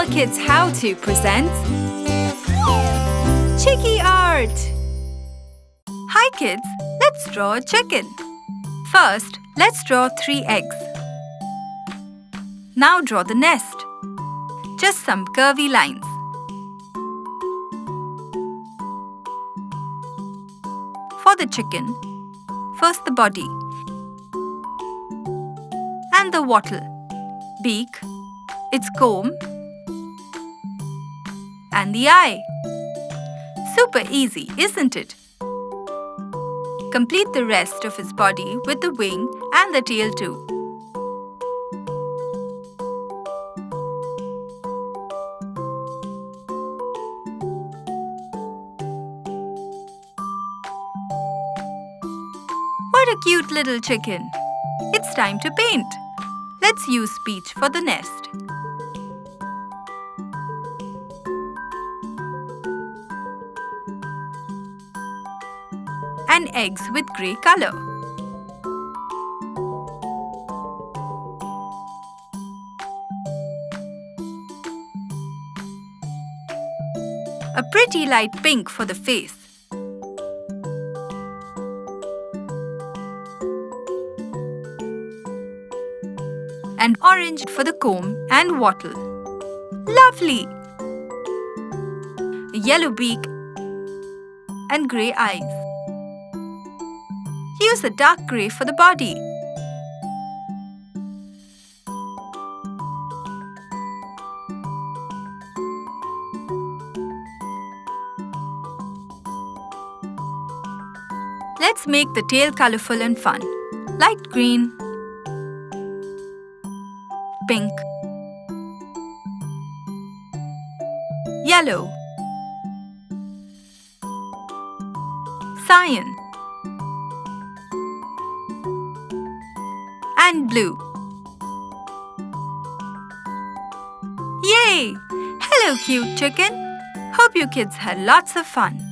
HooplaKidz How To presents Chiki Art. Hi kids, let's draw a chicken. First, let's draw 3 eggs. Now draw the nest. Just some curvy lines. For the chicken, first the body and the wattle, beak, its comb and the eye. Super easy, isn't it? Complete the rest of his body with the wing and the tail too. What a cute little chicken! It's time to paint. Let's use peach for the nest. And eggs with grey color. A pretty light pink for the face. And orange for the comb and wattle. Lovely! A yellow beak and grey eyes. Use a dark grey for the body. Let's make the tail colourful and fun. Light green, pink, yellow, cyan, and blue. Yay! Hello, cute chicken. Hope you kids had lots of fun.